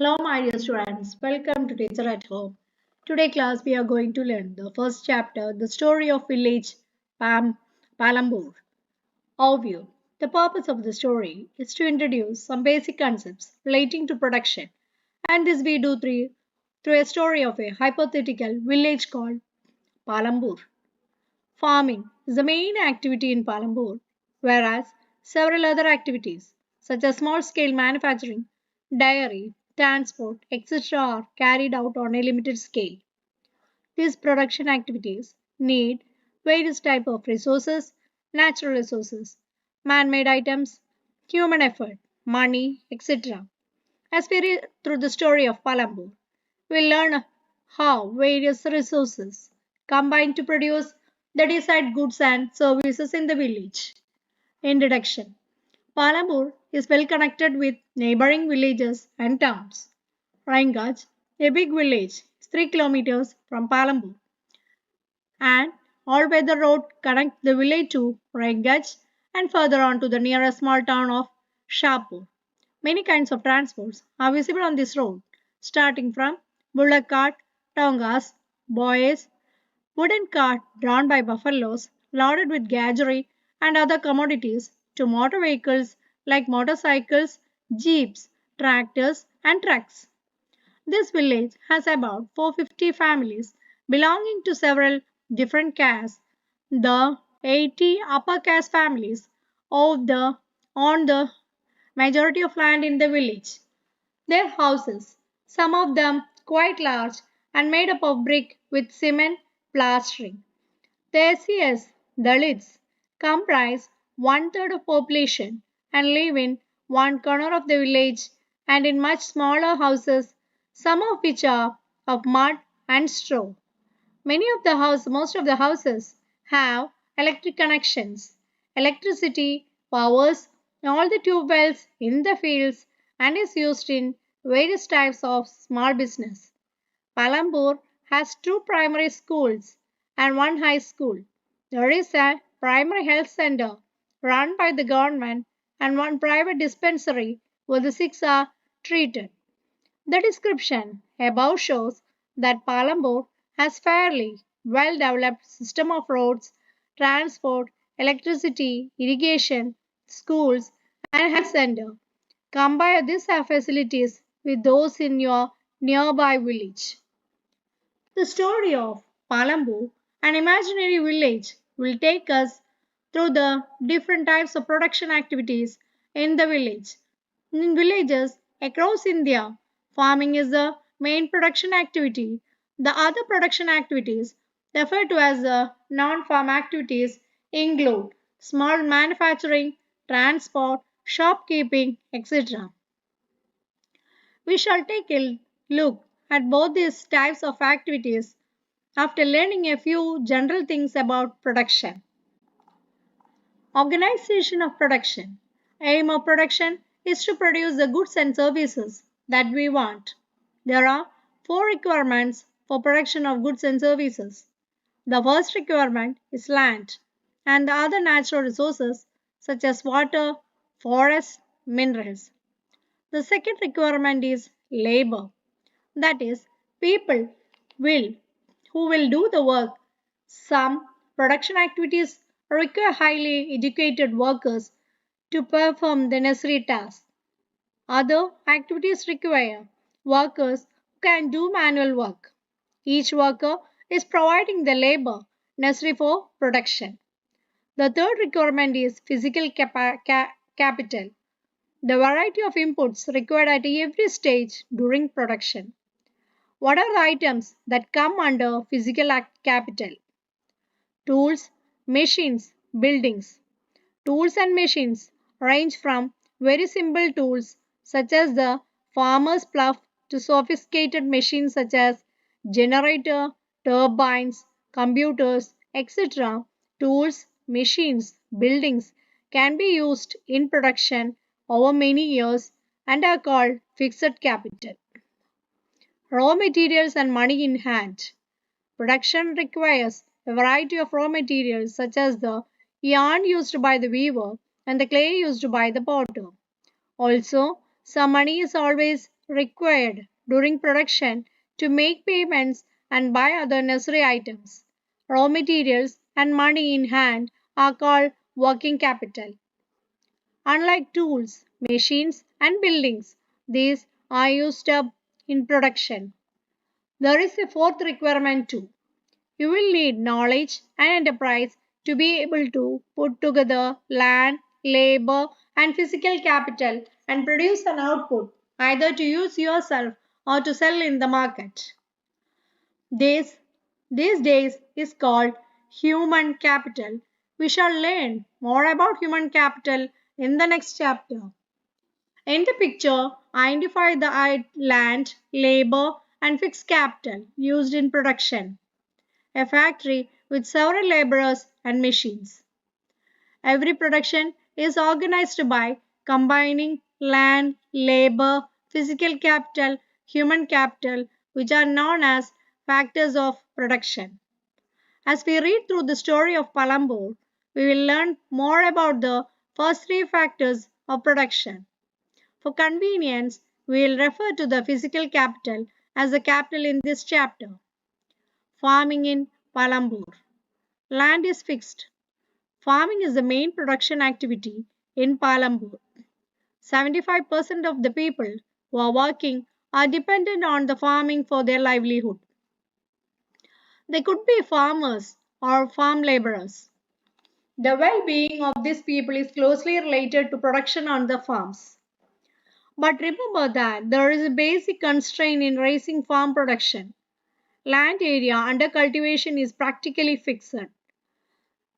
Hello, my dear students. Welcome to Teacher at Home. Today, class, we are going to learn the first chapter, the story of village Palampur. Overview. The purpose of the story is to introduce some basic concepts relating to production, and this we do through a story of a hypothetical village called Palampur. Farming is the main activity in Palampur, whereas several other activities, such as small scale manufacturing, dairy, transport, etc., are carried out on a limited scale. These production activities need various types of resources, natural resources, man made items, human effort, money, etc. As we read through the story of Palampur, we learn how various resources combine to produce the desired goods and services in the village. Introduction. Palampur is well connected with neighboring villages and towns. Raingaj, a big village, is 3 kilometers from Palampur, and all-weather road connects the village to Raingaj and further on to the nearest small town of Shapur. Many kinds of transports are visible on this road, starting from bullock cart, tongas, boys, wooden cart drawn by buffaloes loaded with gajari and other commodities, to motor vehicles like motorcycles, jeeps, tractors, and trucks. This village has about 450 families belonging to several different castes. The 80 upper caste families of the own the majority of land in the village. Their houses, some of them quite large and made up of brick with cement plastering. The SCS, Dalits, comprise one third of population and live in one corner of the village and in much smaller houses, some of which are of mud and straw. Most of the houses have electric connections. Electricity powers all the tube wells in the fields and is used in various types of small business. Palampur has two primary schools and one high school. There is a primary health center run by the government and one private dispensary where the sick are treated. The description above shows that Palampur has fairly well developed system of roads, transport, electricity, irrigation, schools, and health center. Compare these facilities with those in your nearby village. The story of Palampur, an imaginary village, will take us through the different types of production activities in the village. In villages across India, farming is the main production activity. The other production activities, referred to as non farm activities, include small manufacturing, transport, shopkeeping, etc. We shall take a look at both these types of activities after learning a few general things about production. Organization of production. Aim of production is to produce the goods and services that we want. There are four requirements for production of goods and services. The first requirement is land and the other natural resources such as water, forests, minerals. The second requirement is labor, that is, people will who will do the work. Some production activities require highly educated workers to perform the necessary tasks. Other activities require workers who can do manual work. Each worker is providing the labor necessary for production. The third requirement is physical capital, the variety of inputs required at every stage during production. What are the items that come under physical capital? Tools, machines, buildings. Tools and machines range from very simple tools such as the farmer's plough to sophisticated machines such as generator, turbines, computers, etc. Tools, machines, buildings can be used in production over many years and are called fixed capital. Raw materials and money in hand. Production requires a variety of raw materials such as the yarn used by the weaver and the clay used by the potter. Also, some money is always required during production to make payments and buy other necessary items. Raw materials and money in hand are called working capital. Unlike tools, machines, and buildings, these are used up in production. There is a fourth requirement too. You will need knowledge and enterprise to be able to put together land, labor, and physical capital and produce an output either to use yourself or to sell in the market. This these days is called human capital. We shall learn more about human capital in the next chapter. In the picture, identify the land, labor, and fixed capital used in production. A factory with several laborers and machines. Every production is organized by combining land, labor, physical capital, human capital, which are known as factors of production. As we read through the story of Palampur, we will learn more about the first three factors of production. For convenience, we will refer to the physical capital as the capital in this chapter. Farming in Palampur. Land is fixed. Farming is the main production activity in Palampur. 75% of the people who are working are dependent on the farming for their livelihood. They could be farmers or farm laborers. The well being of these people is closely related to production on the farms. But remember that there is a basic constraint in raising farm production. Land area under cultivation is practically fixed.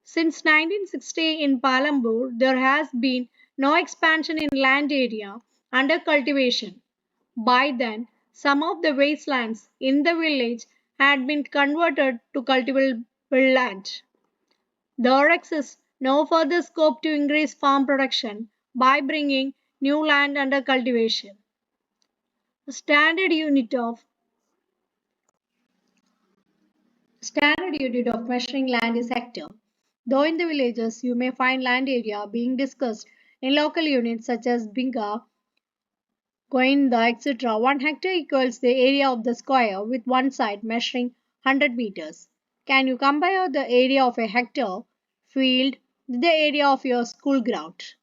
Since 1960 in Palampur, there has been no expansion in land area under cultivation. By then, some of the wastelands in the village had been converted to cultivable land. There exists no further scope to increase farm production by bringing new land under cultivation. The standard unit of measuring land is hectare. Though in the villages you may find land area being discussed in local units such as Binga, Goinda, etc., 1 hectare equals the area of the square with one side measuring 100 meters. Can you compare the area of a hectare field with the area of your school ground?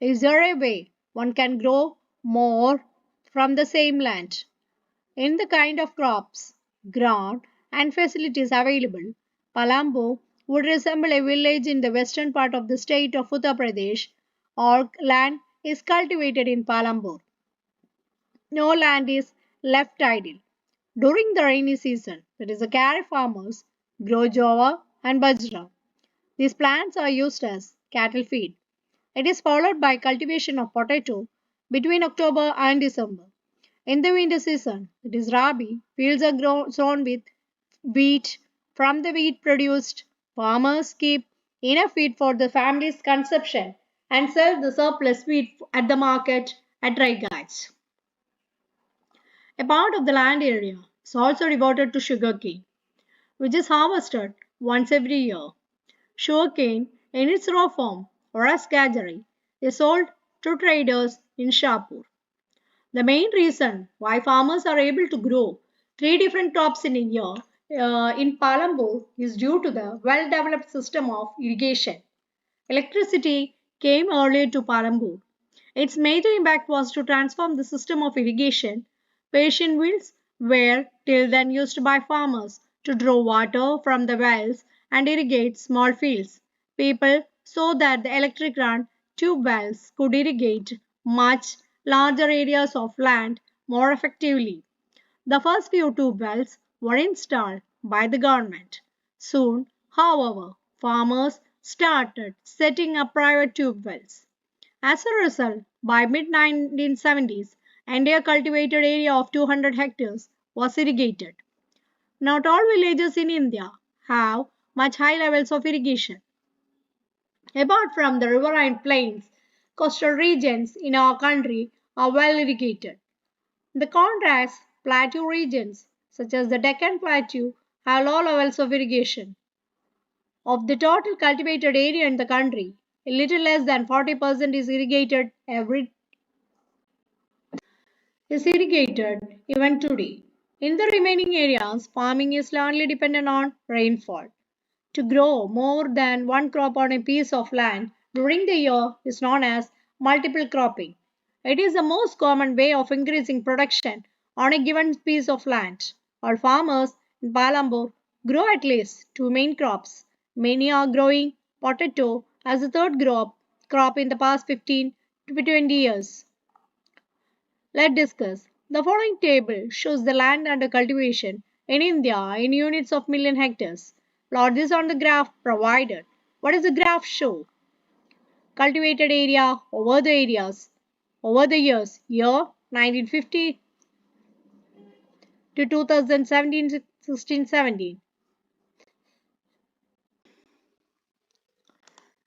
Is there a way one can grow more from the same land? In the kind of crops, ground, and facilities available, Palambo would resemble a village in the western part of the state of Uttar Pradesh. All land is cultivated in Palambo. No land is left idle. During the rainy season, that is, the kharif farmers grow jowar and bajra. These plants are used as cattle feed. It is followed by cultivation of potato between October and December. In the winter season, it is Rabi, fields are sown with wheat. From the wheat produced, farmers keep enough wheat for the family's consumption and sell the surplus wheat at the market at dry guides. A part of the land area is also devoted to sugarcane, which is harvested once every year. Sugarcane, in its raw form or as gajari, is sold to traders in Shahpur. The main reason why farmers are able to grow three different crops in a year in Palambur is due to the well developed system of irrigation. Electricity came earlier to Palambur. Its major impact was to transform the system of irrigation. Patient wells were till then used by farmers to draw water from the wells and irrigate small fields. People saw that the electric run tube wells could irrigate much larger areas of land more effectively. The first few tube wells were installed by the government. Soon, however, farmers started setting up private tube wells. As a result, by mid 1970s, entire cultivated area of 200 hectares was irrigated. Not all villages in India have much high levels of irrigation. Apart from the riverine plains, coastal regions in our country are well irrigated. The contrast, plateau regions such as the Deccan Plateau have low levels of irrigation. Of the total cultivated area in the country, a little less than 40% is irrigated every is irrigated even today. In the remaining areas, farming is largely dependent on rainfall. To grow more than one crop on a piece of land during the year is known as multiple cropping. It is the most common way of increasing production on a given piece of land. All farmers in Palampur grow at least two main crops. Many are growing potato as a third crop in the past 15 to 20 years. Let's discuss. The following table shows the land under cultivation in India in units of million hectares. Plot this on the graph provided. What does the graph show? Cultivated area over the years. Year 1950 to 2017 16 17.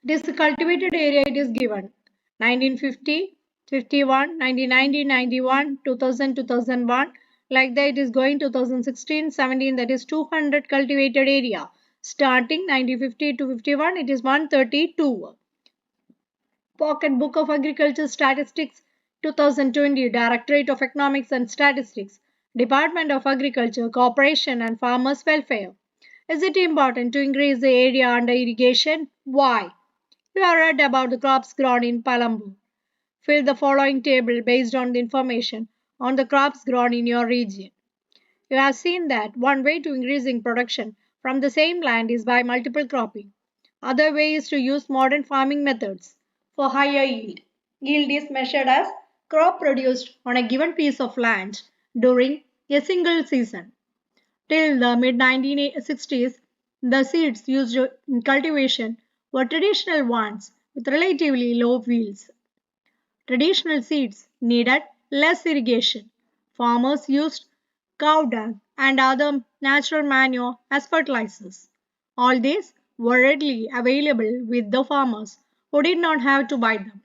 It is the cultivated area it is given. 1950, 51, 1990, 91, 2000, 2001. Like that it is going 2016, 17 that is 200 cultivated area. Starting 1950 to 51 it is 132. Pocket Book of Agriculture Statistics 2020 Directorate of Economics and Statistics Department of Agriculture Cooperation and Farmers Welfare. Is it important to increase the area under irrigation? Why? You have read about the crops grown in Palampur. Fill the following table based on the information on the crops grown in your region. You have seen that one way to increasing production from the same land is by multiple cropping. Other way is to use modern farming methods for higher yield. Yield is measured as crop produced on a given piece of land during a single season. Till the mid 1960s, the seeds used in cultivation were traditional ones with relatively low yields. Traditional seeds needed less irrigation. Farmers used cow dung and other natural manure as fertilizers. All these were readily available with the farmers who did not have to buy them.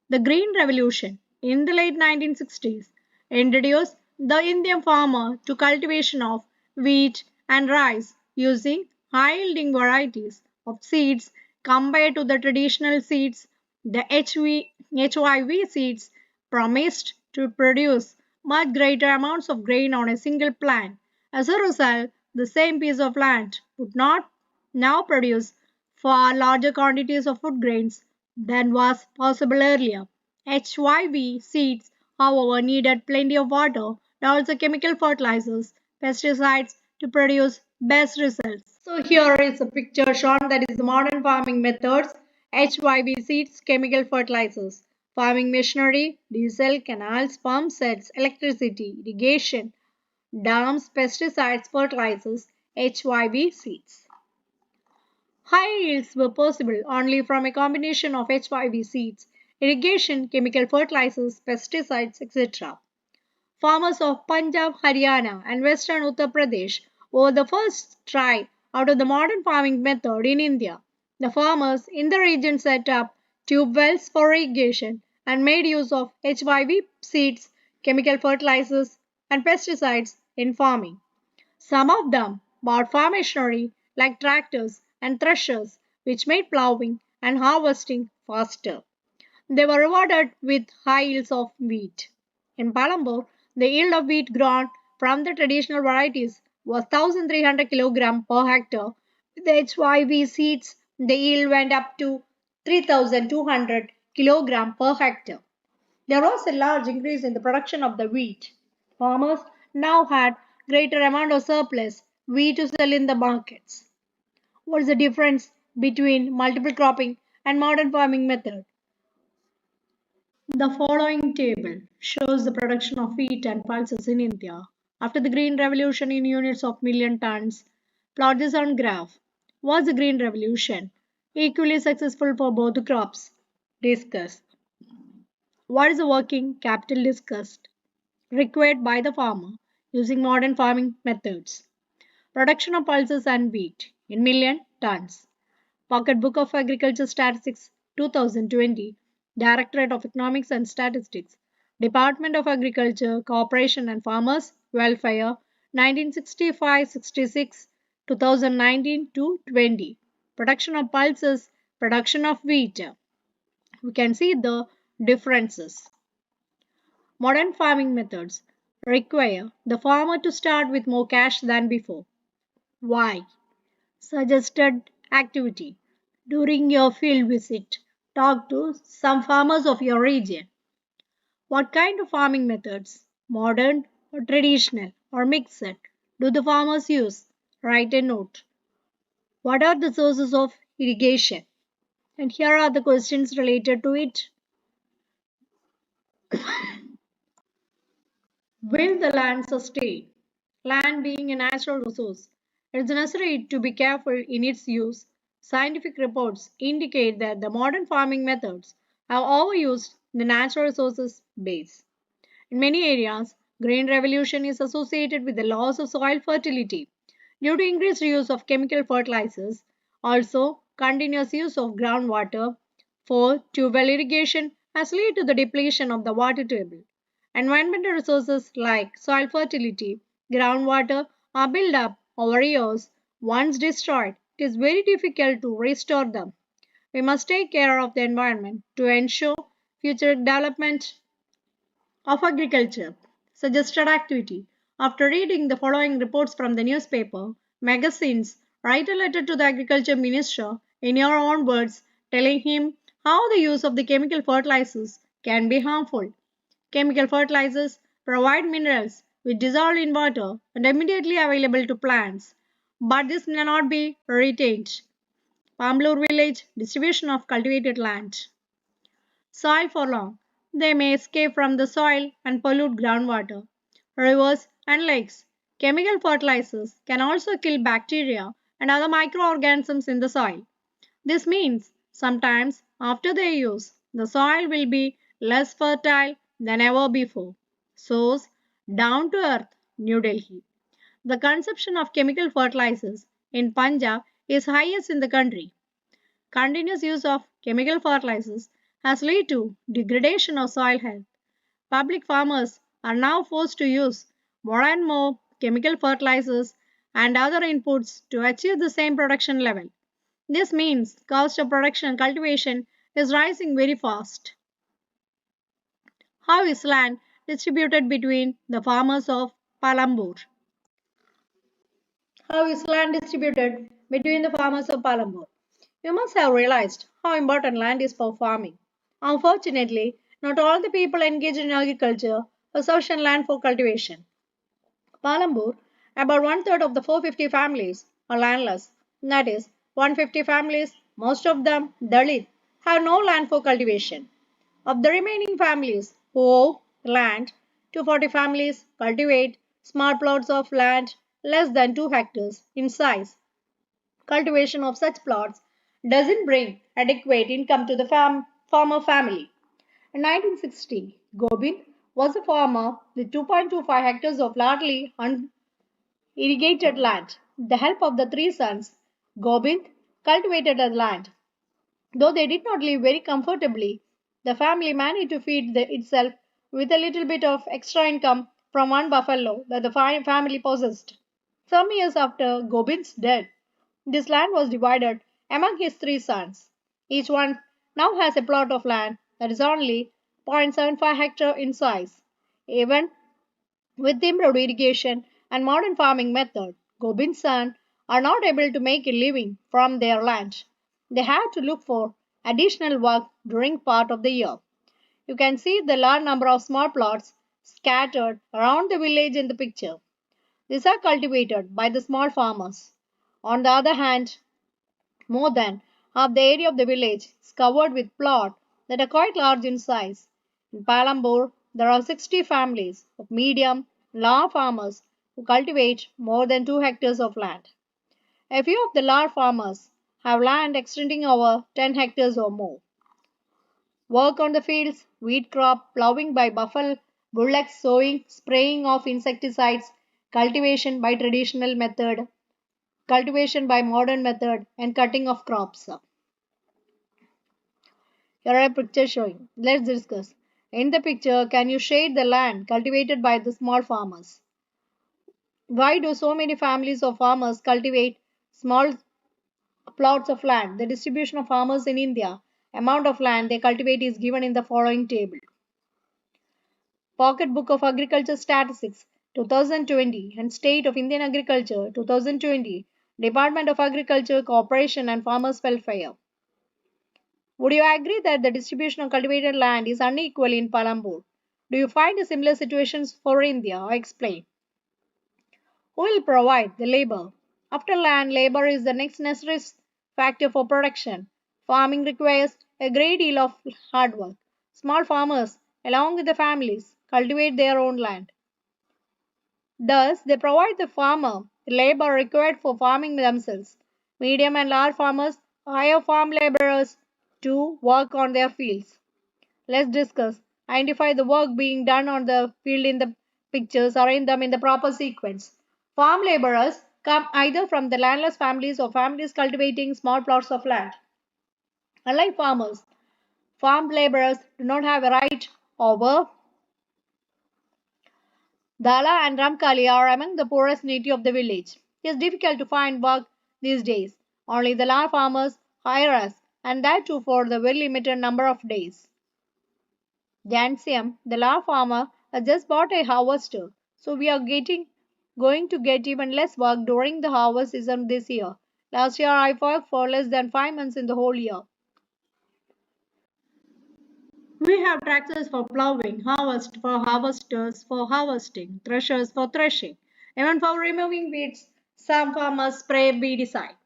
The Green Revolution in the late 1960s introduced the Indian farmer to cultivation of wheat and rice using high-yielding varieties of seeds compared to the traditional seeds. The HIV seeds promised to produce much greater amounts of grain on a single plant. As a result, the same piece of land would not now produce far larger quantities of food grains than was possible earlier. HIV seeds, however, needed plenty of water and also chemical fertilizers, pesticides to produce best results. So here is a picture shown that is the modern farming methods, HIV seeds, chemical fertilizers, farming machinery, diesel, canals, pump sets, electricity, irrigation, dams, pesticides, fertilizers, HIV seeds. High yields were possible only from a combination of HIV seeds, irrigation, chemical fertilizers, pesticides, etc. Farmers of Punjab, Haryana, and western Uttar Pradesh were the first tribe out of the modern farming method in India. The farmers in the region set up tube wells for irrigation and made use of HIV seeds, chemical fertilizers, and pesticides in farming. Some of them bought farm machinery like tractors and threshers, which made plowing and harvesting faster. They were rewarded with high yields of wheat. In Palampur, the yield of wheat grown from the traditional varieties was 1300 kg per hectare. With the HYV seeds, the yield went up to 3200 kg per hectare. There was a large increase in the production of the wheat. Farmers now had greater amount of surplus wheat to sell in the markets. What is the difference between multiple cropping and modern farming method? The following table shows the production of wheat and pulses in India after the Green Revolution in units of million tons. Plot this on graph. Was the Green Revolution equally successful for both the crops? Discuss. What is the working capital discussed required by the farmer using modern farming methods? Production of pulses and wheat in million tons. Pocket Book of Agriculture Statistics 2020, Directorate of Economics and Statistics, Department of Agriculture, Cooperation and Farmers Welfare 1965-66, 2019 to 20. Production of pulses, production of wheat. We can see the differences. Modern farming methods require the farmer to start with more cash than before. Why? Suggested activity. During your field visit, talk to some farmers of your region. What kind of farming methods, modern or traditional or mixed, do the farmers use? Write a note. What are the sources of irrigation? And here are the questions related to it. Will the land sustain? Land being a natural resource, it is necessary to be careful in its use. Scientific reports indicate that the modern farming methods have overused the natural resources base. In many areas, green revolution is associated with the loss of soil fertility due to increased use of chemical fertilizers. Also, continuous use of groundwater for tube-well irrigation has led to the depletion of the water table. Environmental resources like soil fertility, groundwater are built up over years. Once destroyed, it is very difficult to restore them. We must take care of the environment to ensure future development of agriculture. Suggested activity. After reading the following reports from the newspaper, magazines, write a letter to the agriculture minister in your own words telling him how the use of the chemical fertilizers can be harmful. Chemical fertilizers provide minerals which dissolve in water and are immediately available to plants, but this may not be retained. Pamblur village distribution of cultivated land. Soil for long. They may escape from the soil and pollute groundwater, rivers, and lakes. Chemical fertilizers can also kill bacteria and other microorganisms in the soil. This means sometimes after their use, the soil will be less fertile than ever before. Source Down to Earth, New Delhi. The consumption of chemical fertilizers in Punjab is highest in the country. Continuous use of chemical fertilizers has led to degradation of soil health. Public farmers are now forced to use more and more chemical fertilizers and other inputs to achieve the same production level. This means cost of production and cultivation is rising very fast. How is land distributed between the farmers of Palampur? How is land distributed between the farmers of Palampur? You must have realized how important land is for farming. Unfortunately, not all the people engaged in agriculture have sufficient land for cultivation. Palampur, about one third of the 450 families are landless. That is, 150 families, most of them Dalit, have no land for cultivation. Of the remaining families who own land, 240 families cultivate small plots of land less than 2 hectares in size. Cultivation of such plots doesn't bring adequate income to the farmer family. In 1960, Gobind was a farmer with 2.25 hectares of largely unirrigated land. With the help of the three sons, Gobind cultivated the land. Though they did not live very comfortably, the family managed to feed itself with a little bit of extra income from one buffalo that the family possessed. Some years after Gobind's death, this land was divided among his three sons. Each one now has a plot of land that is only 0.75 hectare in size. Even with improved irrigation and modern farming method, Gobind's sons are not able to make a living from their land. They have to look for additional work during part of the year. You can see the large number of small plots scattered around the village in the picture. These are cultivated by the small farmers. On the other hand, more than half the area of the village is covered with plots that are quite large in size. In Palampur, there are 60 families of medium and large farmers who cultivate more than 2 hectares of land. A few of the large farmers have land extending over 10 hectares or more. Work on the fields, wheat crop, plowing by buffalo, bullocks, sowing, spraying of insecticides, cultivation by traditional method, cultivation by modern method, and cutting of crops. Here are a picture showing. Let's discuss. In the picture, can you shade the land cultivated by the small farmers? Why do so many families of farmers cultivate small plots of land? The distribution of farmers in India, amount of land they cultivate is given in the following table. Pocketbook of Agriculture Statistics 2020 and State of Indian Agriculture 2020, Department of Agriculture, Cooperation and Farmers Welfare. Would you agree that the distribution of cultivated land is unequal in Palampur? Do you find similar situations for India? Explain. Who will provide the labor? After land, labor is the next necessary factor for production. Farming requires a great deal of hard work. Small farmers, along with the families, cultivate their own land. Thus, they provide the farmer the labor required for farming themselves. Medium and large farmers hire farm laborers to work on their fields. Let's discuss. Identify the work being done on the field in the pictures, arrange them in the proper sequence. Farm laborers come either from the landless families or families cultivating small plots of land. Unlike farmers, farm laborers do not have a right over. Dala and Ramkali are among the poorest native of the village. It is difficult to find work these days. Only the large farmers hire us, and that too for the very limited number of days. Jansiam, the large farmer, has just bought a harvester, so we are going to get even less work during the harvest season this year. Last year I worked for less than 5 months in the whole year. We have tractors for plowing, harvest for harvesters for harvesting, threshers for threshing, even for removing weeds. Some farmers spray weedicide.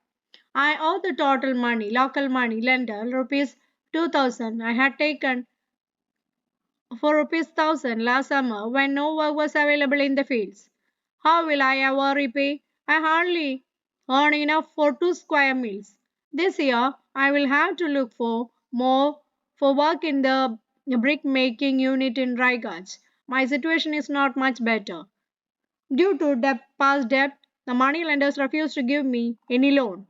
I owe the total money, local money, lender, rupees 2000 I had taken for rupees 1000 last summer when no work was available in the fields. How will I ever repay? I hardly earn enough for 2 square meals. This year I will have to look for more for work in the brick making unit in Raigaj. My situation is not much better. Due to past debt, the money lenders refuse to give me any loan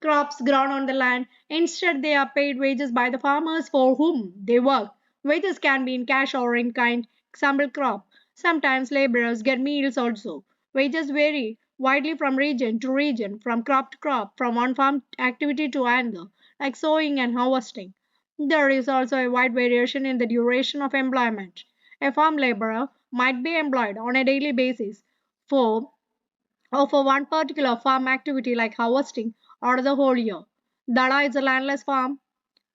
crops grown on the land. Instead, they are paid wages by the farmers for whom they work. Wages can be in cash or in kind, example crop. Sometimes laborers get meals also. Wages vary widely from region to region, from crop to crop, from one farm activity to another, like sowing and harvesting. There is also a wide variation in the duration of employment. A farm laborer might be employed on a daily basis for or for one particular farm activity like harvesting or the whole year. Dada is a landless farm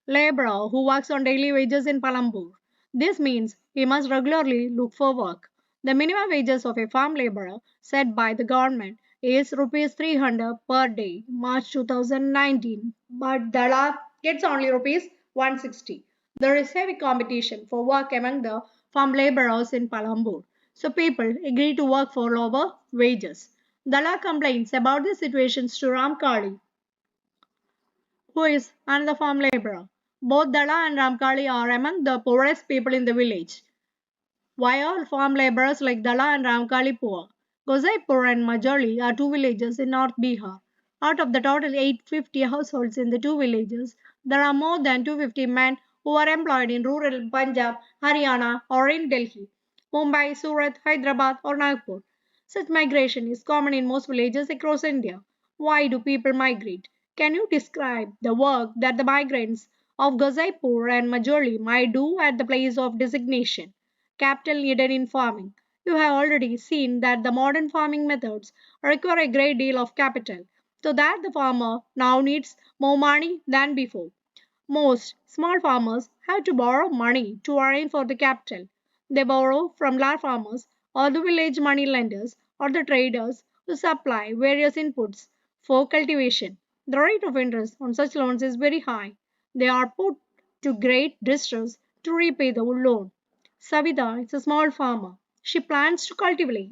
laborer who works on daily wages in Palampur. This means he must regularly look for work. The minimum wages of a farm laborer set by the government is rupees 300 per day, March 2019, but Dada gets only rupees 160. There is heavy competition for work among the farm laborers in Palampur, so people agree to work for lower wages. Dala complains about the situations to Ramkali, who is another farm laborer. Both Dala and Ramkali are among the poorest people in the village. Why are farm laborers like Dala and Ramkali poor? Gozaipur and Majoli are two villages in North Bihar. Out of the total 850 households in the two villages, there are more than 250 men who are employed in rural Punjab, Haryana, or in Delhi, Mumbai, Surat, Hyderabad, or Nagpur. Such migration is common in most villages across India. Why do people migrate? Can you describe the work that the migrants of Gozaipur and Majoli might do at the place of designation? Capital needed in farming. You have already seen that the modern farming methods require a great deal of capital, so that the farmer now needs more money than before. Most small farmers have to borrow money to arrange for the capital. They borrow from large farmers or the village money lenders or the traders who supply various inputs for cultivation. The rate of interest on such loans is very high. They are put to great distress to repay the loan. Savita is a small farmer. She plans to cultivate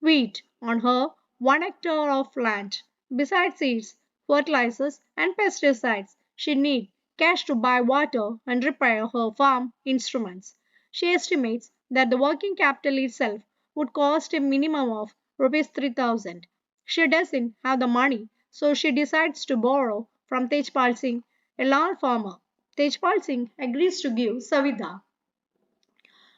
wheat on her 1 hectare of land. Besides seeds, fertilizers, and pesticides, she needs cash to buy water and repair her farm instruments. She estimates that the working capital itself would cost a minimum of rupees 3000. She doesn't have the money, so she decides to borrow from Tejpal Singh, a large farmer. Tejpal Singh agrees to give Savita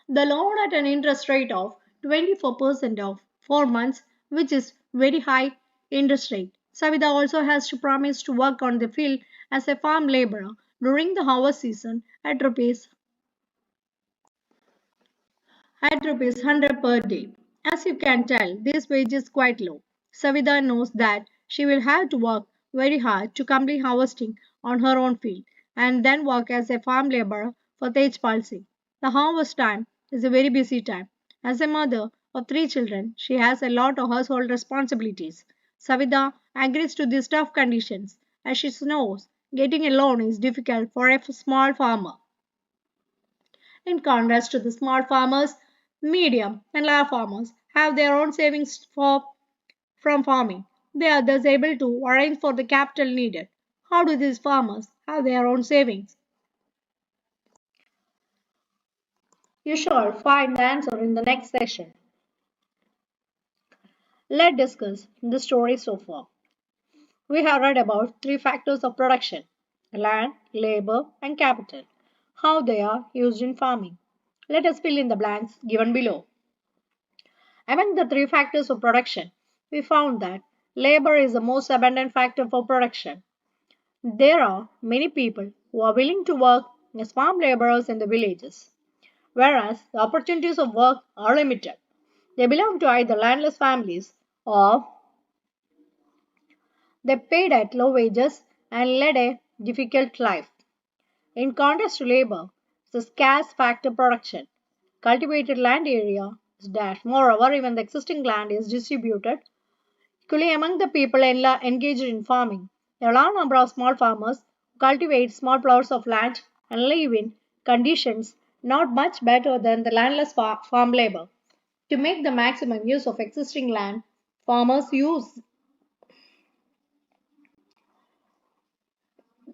the loan at an interest rate of 24% of 4 months, which is very high interest rate. Savita also has to promise to work on the field as a farm laborer during the harvest season at rupees at rupees 100 per day. As you can tell, this wage is quite low. Savida knows that she will have to work very hard to complete harvesting on her own field and then work as a farm laborer for Tejpal Singh. The harvest time is a very busy time. As a mother of three children, she has a lot of household responsibilities. Savida agrees to these tough conditions as she knows getting a loan is difficult for a small farmer. In contrast to the small farmers, medium and large farmers have their own savings from farming. They are thus able to arrange for the capital needed. How do these farmers have their own savings? You shall find the answer in the next session. Let's discuss the story so far. We have read about three factors of production: land, labor, and capital, how they are used in farming. Let us fill in the blanks given below. Among the three factors of production, we found that labor is the most abundant factor for production. There are many people who are willing to work as farm laborers in the villages, whereas the opportunities of work are limited. They belong to either landless families or they paid at low wages and led a difficult life. In contrast to labor, the scarce factor production. Cultivated land area is dash. Moreover, even the existing land is distributed equally among the people engaged in farming. There are a large number of small farmers who cultivate small plots of land and live in conditions not much better than the landless farm labor. To make the maximum use of existing land, farmers use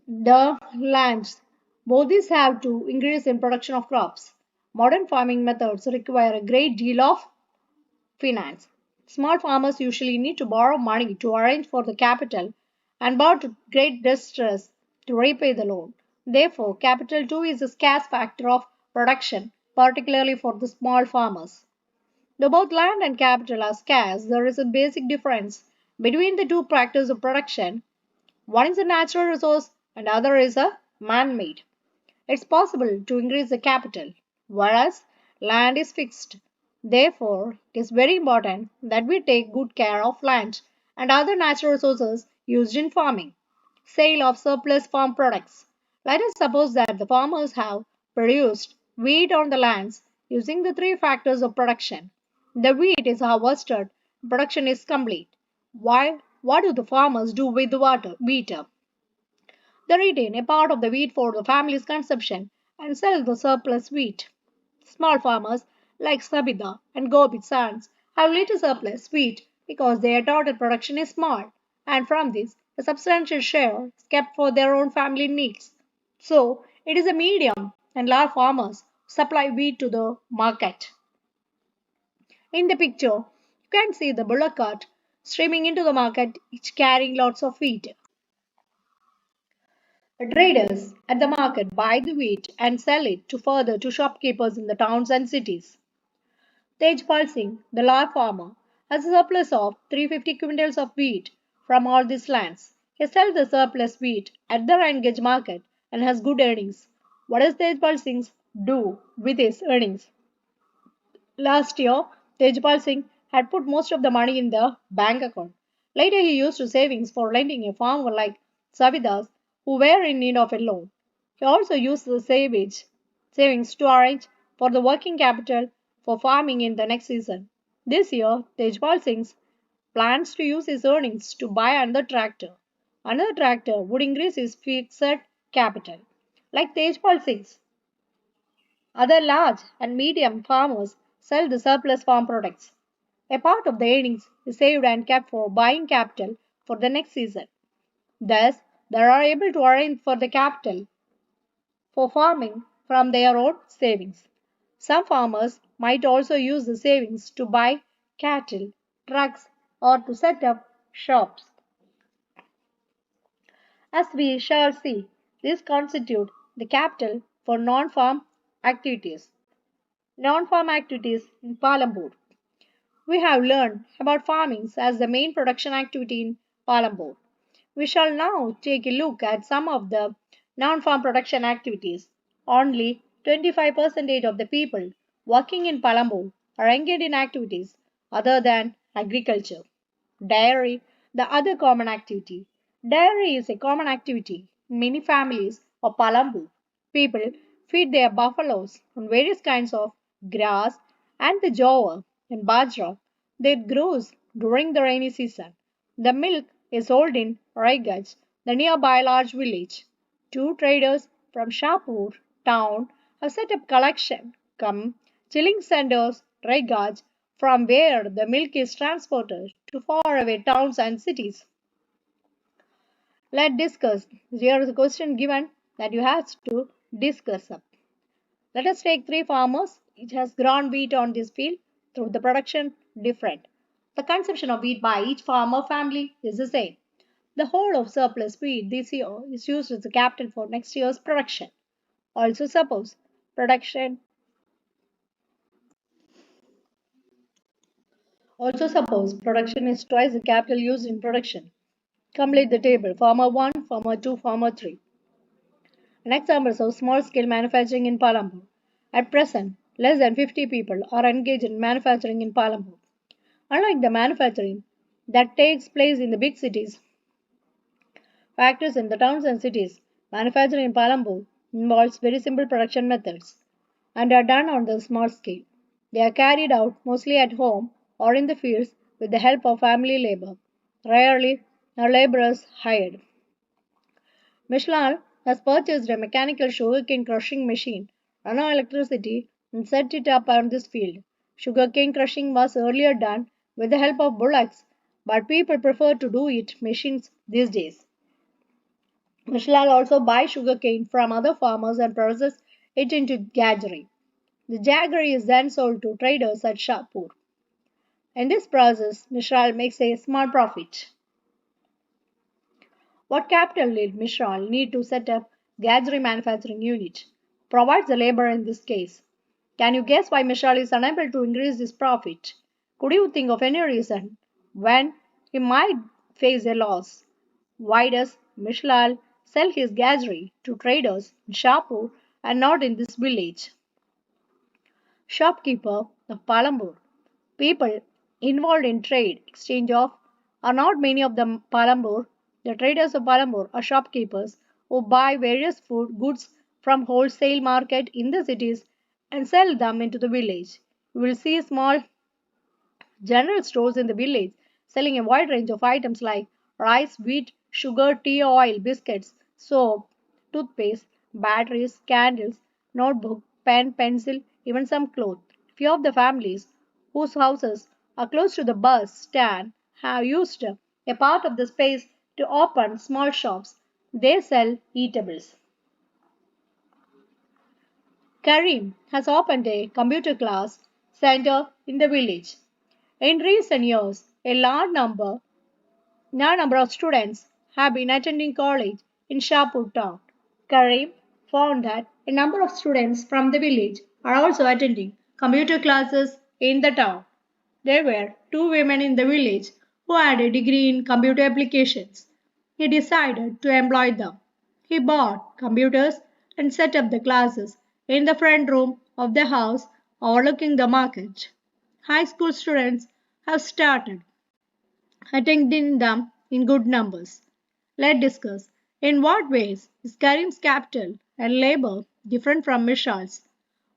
the lands. Both these have to increase in production of crops. Modern farming methods require a great deal of finance. Small farmers usually need to borrow money to arrange for the capital and bow to great distress to repay the loan. Therefore, capital too is a scarce factor of production, particularly for the small farmers. Though both land and capital are scarce, there is a basic difference between the two factors of production. One is a natural resource and the other is a man made. It's possible to increase the capital, whereas land is fixed. Therefore, it is very important that we take good care of land and other natural resources used in farming. Sale of surplus farm products. Let us suppose that the farmers have produced wheat on the lands using the three factors of production. The wheat is harvested, production is complete. Why? What do the farmers do with the wheat? They retain a part of the wheat for the family's consumption and sell the surplus wheat. Small farmers like Sabida and Gobit's sons have little surplus wheat because their total production is small, and from this, a substantial share is kept for their own family needs. So, it is a medium and large farmers who supply wheat to the market. In the picture, you can see the bullock cart streaming into the market, each carrying lots of wheat. Traders at the market buy the wheat and sell it to further to shopkeepers in the towns and cities. Tejpal Singh, the large farmer, has a surplus of 350 quintals of wheat from all these lands. He sells the surplus wheat at the Rangej market and has good earnings. What does Tejpal Singh do with his earnings? Last year, Tejpal Singh had put most of the money in the bank account. Later, he used his savings for lending a farmer like Savidas who were in need of a loan. He also used the savings to arrange for the working capital for farming in the next season. This year, Tejpal Singh plans to use his earnings to buy another tractor. Another tractor would increase his fixed capital. Like Tejpal Singh's, other large and medium farmers sell the surplus farm products. A part of the earnings is saved and kept for buying capital for the next season. Thus, they are able to arrange for the capital for farming from their own savings. Some farmers might also use the savings to buy cattle, trucks, or to set up shops. As we shall see, these constitute the capital for non-farm activities. Non-farm activities in Palampur. We have learned about farming as the main production activity in Palampur. We shall now take a look at some of the non farm production activities. Only 25% of the people working in Palampur are engaged in activities other than agriculture. Dairy, the other common activity. Dairy is a common activity in many families of Palampur. People feed their buffaloes on various kinds of grass and the jowar and bajra that grows during the rainy season. The milk is sold in Raigaj, the nearby large village. Two traders from Shahpur town have set up collection come chilling centers Raigaj from where the milk is transported to faraway towns and cities. Let's discuss. Here is a question given that you have to discuss up. Let us take three farmers. Each has grown wheat on this field through the production different. The consumption of wheat by each farmer family is the same. The whole of surplus wheat this year is used as a capital for next year's production. Also suppose production Also suppose production is twice the capital used in production. Complete the table. Farmer 1, Farmer 2, Farmer 3. An example of small scale manufacturing in Palampur. At present, less than 50 people are engaged in manufacturing in Palampur. Unlike the manufacturing that takes place in the big cities, factories in the towns and cities, manufacturing in Palampur involves very simple production methods and are done on the small scale. They are carried out mostly at home or in the fields with the help of family labor. Rarely are laborers hired. Michelin has purchased a mechanical sugarcane crushing machine, run on electricity, and set it up on this field. Sugarcane crushing was earlier done with the help of bullocks, but people prefer to do it machines these days. Michelin also buys sugarcane from other farmers and processes it into jaggery. The jaggery is then sold to traders at Shahpur. In this process, Mishral makes a small profit. What capital did Mishral need to set up Gadgeri manufacturing unit? Provides the labor in this case. Can you guess why Mishral is unable to increase his profit? Could you think of any reason when he might face a loss? Why does Mishral sell his Gadgeri to traders in Shahpur and not in this village? Shopkeeper of Palampur. People involved in trade exchange of are not many of them Palampur. The traders of Palampur are shopkeepers who buy various food goods from wholesale market in the cities and sell them into the village. You will see small general stores in the village selling a wide range of items like rice, wheat, sugar, tea, oil, biscuits, soap, toothpaste, batteries, candles, notebook, pen, pencil, even some clothes. Few of the families whose houses are close to the bus stand have used a part of the space to open small shops. They sell eatables. Karim has opened a computer class center in the village. In recent years, a large number of students have been attending college in Shahpur town. Karim found that a number of students from the village are also attending computer classes in the town. There were two women in the village who had a degree in computer applications. He decided to employ them. He bought computers and set up the classes in the front room of the house overlooking the market. High school students have started attending them in good numbers. Let's discuss in what ways is Karim's capital and labor different from Mishal's?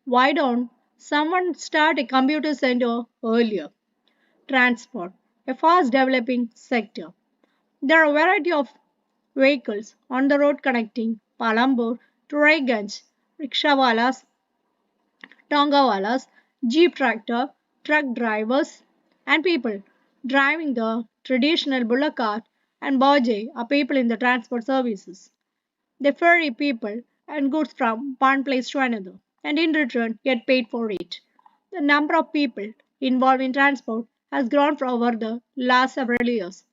Why don't someone start a computer center earlier? Transport, a fast developing sector. There are a variety of vehicles on the road connecting Palambur to Raiganj, rickshawalas, tongawalas, jeep tractor, truck drivers, and people driving the traditional bullock cart and boje are people in the transport services. They ferry people and goods from one place to another and in return get paid for it. The number of people involved in transport has grown for over the last several years.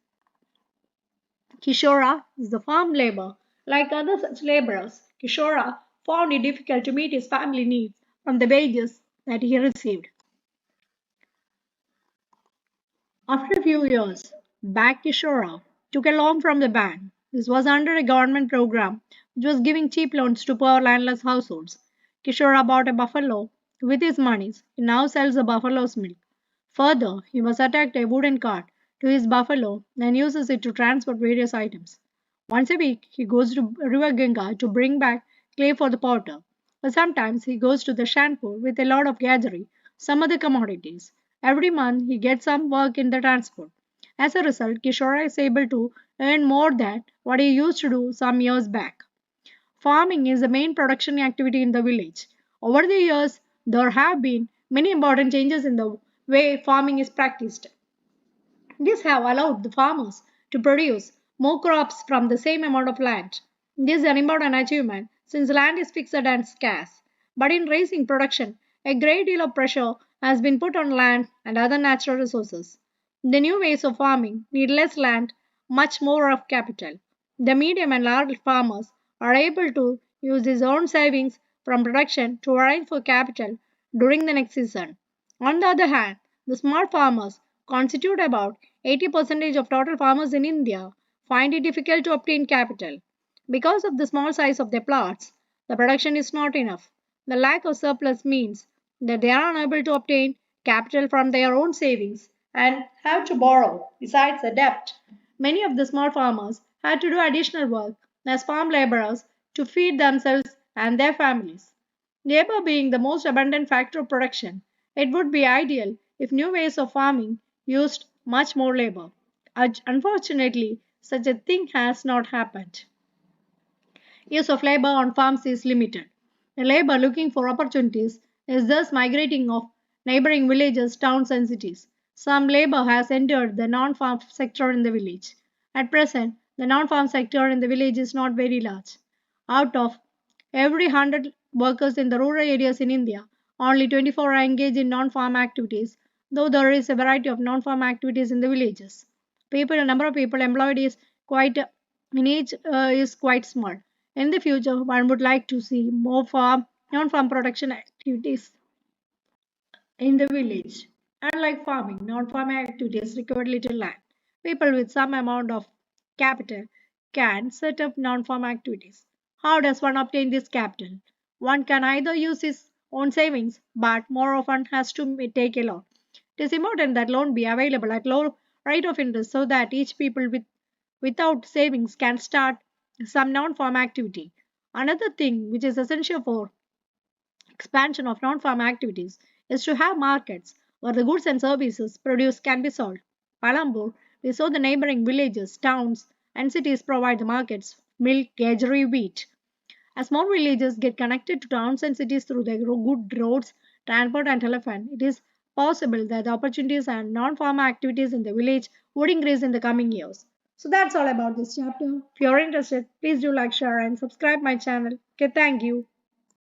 Kishora is the farm labor. Like other such laborers, Kishora found it difficult to meet his family needs from the wages that he received. After a few years, back Kishora took a loan from the bank. This was under a government program which was giving cheap loans to poor landless households. Kishora bought a buffalo With his monies, he now sells the buffalo's milk. Further, he must attach a wooden cart to his buffalo and uses it to transport various items. Once a week, he goes to River Ganga to bring back clay for the potter. Or sometimes he goes to the Shanpur with a lot of gajari, some other commodities. Every month, he gets some work in the transport. As a result, Kishore is able to earn more than what he used to do some years back. Farming is the main production activity in the village. Over the years, there have been many important changes in the way farming is practiced. These have allowed the farmers to produce more crops from the same amount of land. This is an important achievement since land is fixed and scarce. But in raising production, a great deal of pressure has been put on land and other natural resources. The new ways of farming need less land, much more of capital. The medium and large farmers are able to use their own savings from production to arrange for capital during the next season. On the other hand, the small farmers constitute about 80% of total farmers in India find it difficult to obtain capital. Because of the small size of their plots, the production is not enough. The lack of surplus means that they are unable to obtain capital from their own savings and have to borrow. Besides the debt, many of the small farmers had to do additional work as farm laborers to feed themselves and their families. Labor being the most abundant factor of production, it would be ideal if new ways of farming used much more labor. Unfortunately, such a thing has not happened. Use of labor on farms is limited. The labor looking for opportunities is thus migrating of neighboring villages, towns, and cities. Some labor has entered the non-farm sector in the village. At present, the non-farm sector in the village is not very large. Out of every 100 workers in the rural areas in India, only 24 are engaged in non-farm activities, though there is a variety of non-farm activities in the villages. The number of people employed is quite in each is quite small. In the future, one would like to see more non-farm production activities in the village. Unlike farming, non-farming activities require little land. People with some amount of capital can set up non-farm activities. How does one obtain this capital? One can either use his own savings, but more often has to take a loan. It is important that loan be available at low rate of interest so that each people without savings can start some non-farm activity. Another thing which is essential for expansion of non-farm activities is to have markets where the goods and services produced can be sold. Palampur, we saw the neighboring villages, towns, and cities provide the markets, milk, gajari, wheat. As more villages get connected to towns and cities through the good roads, transport, and telephone, it is possible that the opportunities and non-farm activities in the village would increase in the coming years. So that's all about this chapter. If you're interested, please do like, share, and subscribe my channel. Okay, thank you.